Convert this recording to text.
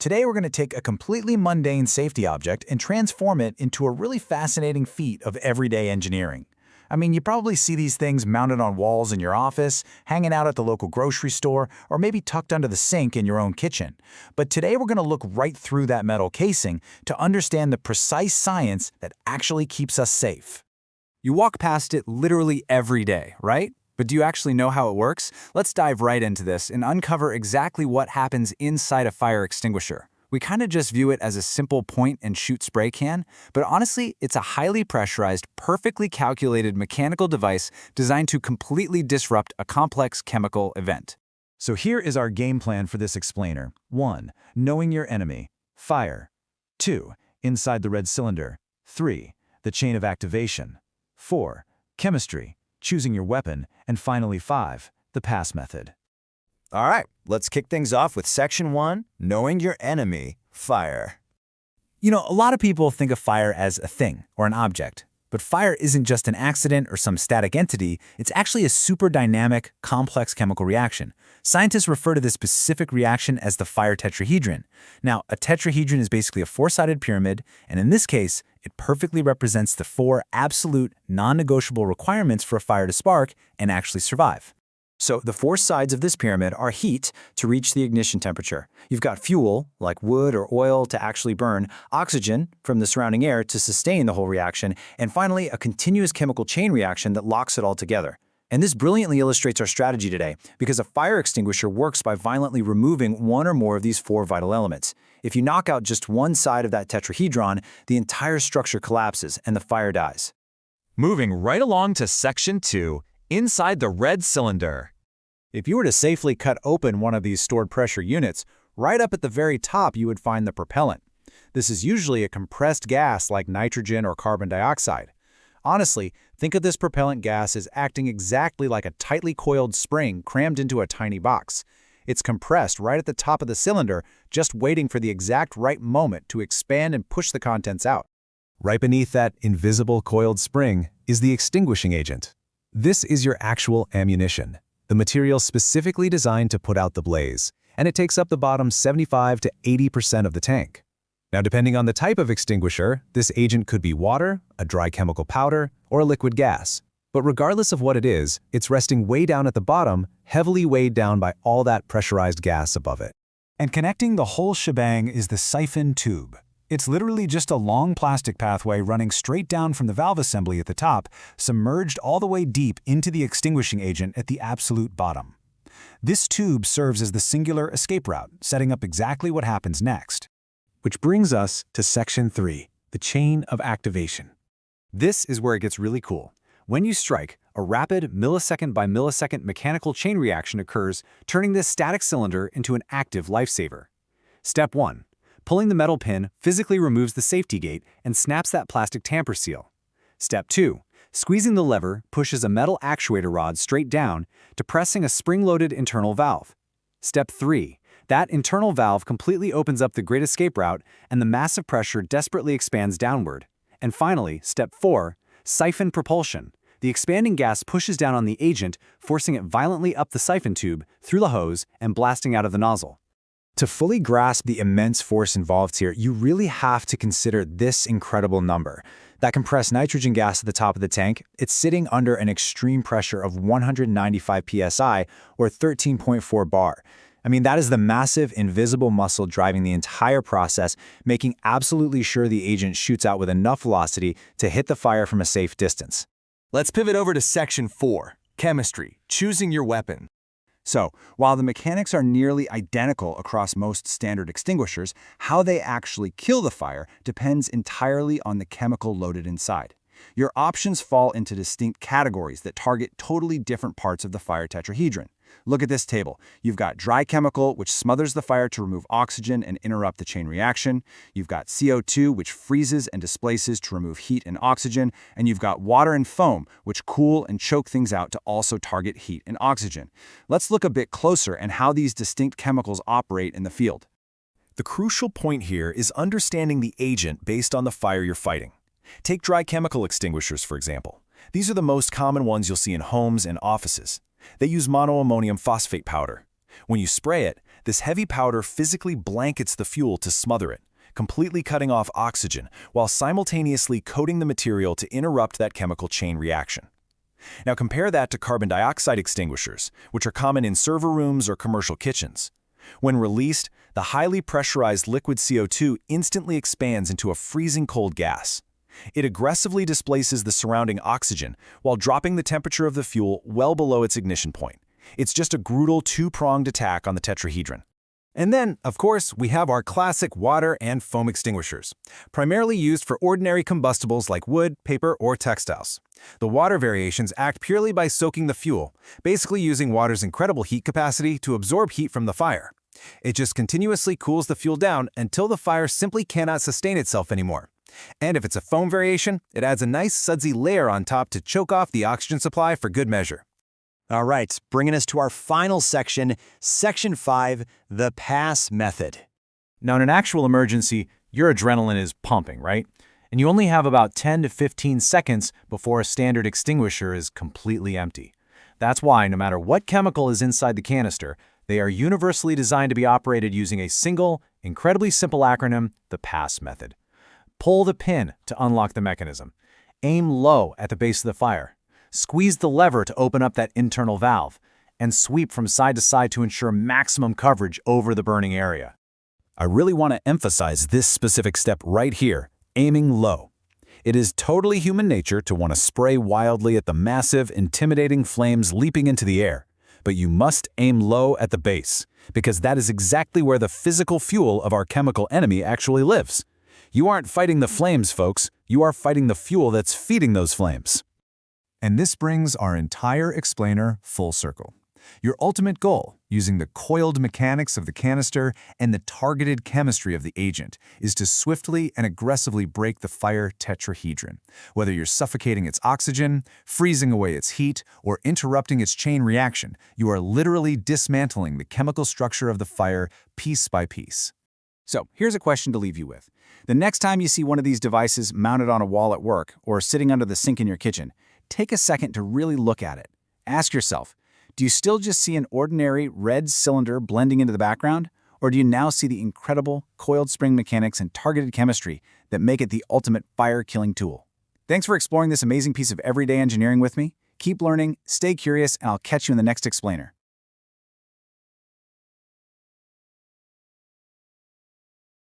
Today we're going to take a completely mundane safety object and transform it into a really fascinating feat of everyday engineering. I mean, you probably see these things mounted on walls in your office, hanging out at the local grocery store, or maybe tucked under the sink in your own kitchen. But today we're going to look right through that metal casing to understand the precise science that actually keeps us safe. You walk past it literally every day, right? But do you actually know how it works? Let's dive right into this and uncover exactly what happens inside a fire extinguisher. We kind of just view it as a simple point-and-shoot spray can, but honestly, it's a highly pressurized, perfectly calculated mechanical device designed to completely disrupt a complex chemical event. So here is our game plan for this explainer. 1. Knowing your enemy. Fire. 2. Inside the red cylinder. 3. The chain of activation. 4. Chemistry. Choosing your weapon. And finally 5. The pass method. All right, let's kick things off with Section 1, Knowing Your Enemy, Fire. You know, a lot of people think of fire as a thing or an object. But fire isn't just an accident or some static entity, it's actually a super dynamic, complex chemical reaction. Scientists refer to this specific reaction as the fire tetrahedron. Now, a tetrahedron is basically a four-sided pyramid, and in this case, it perfectly represents the 4 absolute, non-negotiable requirements for a fire to spark and actually survive. So the 4 sides of this pyramid are heat to reach the ignition temperature. You've got fuel, like wood or oil, to actually burn, oxygen from the surrounding air to sustain the whole reaction, and finally a continuous chemical chain reaction that locks it all together. And this brilliantly illustrates our strategy today, because a fire extinguisher works by violently removing one or more of these 4 vital elements. If you knock out just one side of that tetrahedron, the entire structure collapses and the fire dies. Moving right along to Section 2, Inside the red cylinder. If you were to safely cut open one of these stored pressure units, right up at the very top you would find the propellant. This is usually a compressed gas like nitrogen or carbon dioxide. Honestly, think of this propellant gas as acting exactly like a tightly coiled spring crammed into a tiny box. It's compressed right at the top of the cylinder, just waiting for the exact right moment to expand and push the contents out. Right beneath that invisible coiled spring is the extinguishing agent. This is your actual ammunition, the material specifically designed to put out the blaze, and it takes up the bottom 75 to 80% of the tank. Now, depending on the type of extinguisher, this agent could be water, a dry chemical powder, or a liquid gas. But regardless of what it is, it's resting way down at the bottom, heavily weighed down by all that pressurized gas above it. And connecting the whole shebang is the siphon tube. It's literally just a long plastic pathway running straight down from the valve assembly at the top, submerged all the way deep into the extinguishing agent at the absolute bottom. This tube serves as the singular escape route, setting up exactly what happens next. Which brings us to Section 3, the chain of activation. This is where it gets really cool. When you strike, a rapid millisecond by millisecond mechanical chain reaction occurs, turning this static cylinder into an active lifesaver. Step 1. Pulling the metal pin physically removes the safety gate and snaps that plastic tamper seal. Step 2. Squeezing the lever pushes a metal actuator rod straight down, depressing a spring-loaded internal valve. Step 3. That internal valve completely opens up the grid escape route and the massive pressure desperately expands downward. And finally, Step 4. Siphon propulsion. The expanding gas pushes down on the agent, forcing it violently up the siphon tube, through the hose, and blasting out of the nozzle. To fully grasp the immense force involved here, you really have to consider this incredible number. That compressed nitrogen gas at the top of the tank, it's sitting under an extreme pressure of 195 psi, or 13.4 bar. I mean, that is the massive, invisible muscle driving the entire process, making absolutely sure the agent shoots out with enough velocity to hit the fire from a safe distance. Let's pivot over to Section 4, Chemistry, Choosing Your Weapon. So, while the mechanics are nearly identical across most standard extinguishers, how they actually kill the fire depends entirely on the chemical loaded inside. Your options fall into distinct categories that target totally different parts of the fire tetrahedron. Look at this table. You've got dry chemical, which smothers the fire to remove oxygen and interrupt the chain reaction. You've got CO2, which freezes and displaces to remove heat and oxygen. And you've got water and foam, which cool and choke things out to also target heat and oxygen. Let's look a bit closer at how these distinct chemicals operate in the field. The crucial point here is understanding the agent based on the fire you're fighting. Take dry chemical extinguishers, for example. These are the most common ones you'll see in homes and offices. They use monoammonium phosphate powder. When you spray it, This heavy powder physically blankets the fuel to smother it, completely cutting off oxygen while simultaneously coating the material to interrupt that chemical chain reaction. Now compare that to carbon dioxide extinguishers, which are common in server rooms or commercial kitchens. When released, the highly pressurized liquid CO2 instantly expands into a freezing cold gas. It aggressively displaces the surrounding oxygen while dropping the temperature of the fuel well below its ignition point. It's just a brutal two-pronged attack on the tetrahedron. And then, of course, we have our classic water and foam extinguishers, primarily used for ordinary combustibles like wood, paper, or textiles. The water variations act purely by soaking the fuel, basically using water's incredible heat capacity to absorb heat from the fire. It just continuously cools the fuel down until the fire simply cannot sustain itself anymore. And if it's a foam variation, it adds a nice sudsy layer on top to choke off the oxygen supply for good measure. All right, bringing us to our final section, Section 5, the pass method. Now, in an actual emergency, your adrenaline is pumping, right? And you only have about 10 to 15 seconds before a standard extinguisher is completely empty. That's why, no matter what chemical is inside the canister, they are universally designed to be operated using a single, incredibly simple acronym, the pass method. Pull the pin to unlock the mechanism. Aim low at the base of the fire. Squeeze the lever to open up that internal valve, and sweep from side to side to ensure maximum coverage over the burning area. I really want to emphasize this specific step right here, aiming low. It is totally human nature to want to spray wildly at the massive, intimidating flames leaping into the air, but you must aim low at the base, because that is exactly where the physical fuel of our chemical enemy actually lives. You aren't fighting the flames, folks. You are fighting the fuel that's feeding those flames. And this brings our entire explainer full circle. Your ultimate goal, using the coiled mechanics of the canister and the targeted chemistry of the agent, is to swiftly and aggressively break the fire tetrahedron. Whether you're suffocating its oxygen, freezing away its heat, or interrupting its chain reaction, you are literally dismantling the chemical structure of the fire piece by piece. So, here's a question to leave you with. The next time you see one of these devices mounted on a wall at work or sitting under the sink in your kitchen, take a second to really look at it. Ask yourself, do you still just see an ordinary red cylinder blending into the background? Or do you now see the incredible coiled spring mechanics and targeted chemistry that make it the ultimate fire-killing tool? Thanks for exploring this amazing piece of everyday engineering with me. Keep learning, stay curious, and I'll catch you in the next explainer.